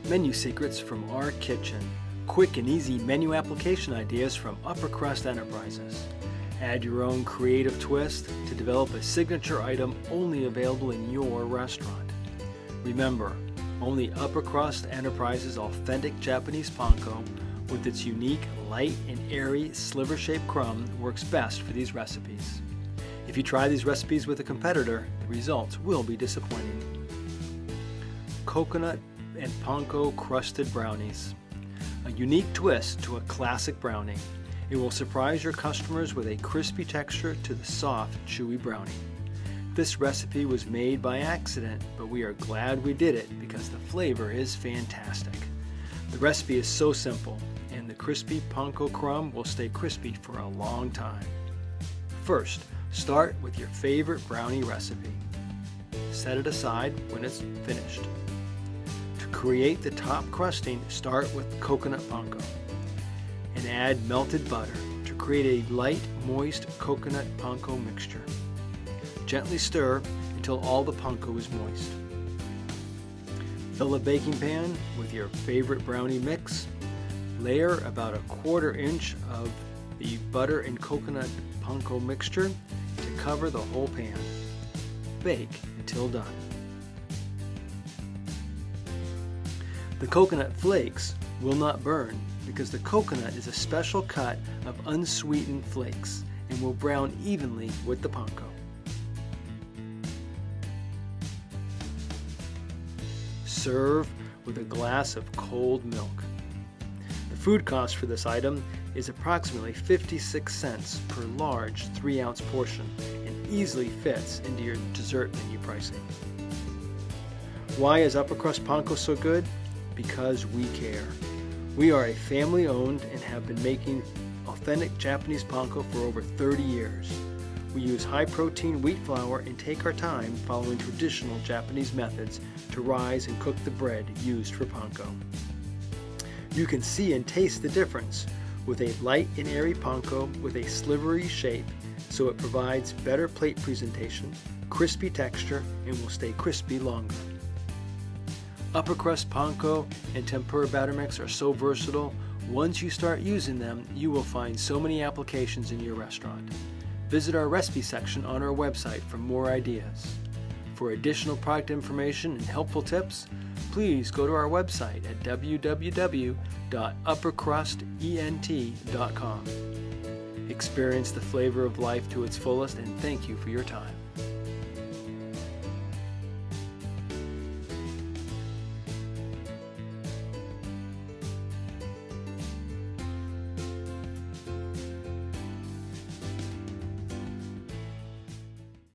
Menu secrets from our kitchen. Quick and easy menu application ideas from Upper Crust Enterprises. Add your own creative twist to develop a signature item only available in your restaurant. Remember, only Upper Crust Enterprises authentic Japanese panko with its unique light and airy sliver-shaped crumb works best for these recipes. If you try these recipes with a competitor, the results will be disappointing. Coconut and Panko Crusted Brownies. A unique twist to a classic brownie. It will surprise your customers with a crispy texture to the soft, chewy brownie. This recipe was made by accident, but we are glad we did it because the flavor is fantastic. The recipe is so simple, and the crispy panko crumb will stay crispy for a long time. First, start with your favorite brownie recipe. Set it aside when it's finished. To create the top crusting, start with coconut panko and add melted butter to create a light, moist coconut panko mixture. Gently stir until all the panko is moist. Fill a baking pan with your favorite brownie mix. Layer about 1/4 inch of the butter and coconut panko mixture to cover the whole pan. Bake until done. The coconut flakes will not burn because the coconut is a special cut of unsweetened flakes and will brown evenly with the panko. Serve with a glass of cold milk. The food cost for this item is approximately 56 cents per large 3-ounce portion and easily fits into your dessert menu pricing. Why is Upper Crust Panko so good? Because we care. We are a family-owned and have been making authentic Japanese panko for over 30 years. We use high-protein wheat flour and take our time following traditional Japanese methods to rise and cook the bread used for panko. You can see and taste the difference with a light and airy panko with a slivery shape, so it provides better plate presentation, crispy texture, and will stay crispy longer. Upper Crust Panko and tempura batter mix are so versatile, once you start using them, you will find so many applications in your restaurant. Visit our recipe section on our website for more ideas. For additional product information and helpful tips, please go to our website at www.uppercrustent.com. Experience the flavor of life to its fullest, and thank you for your time.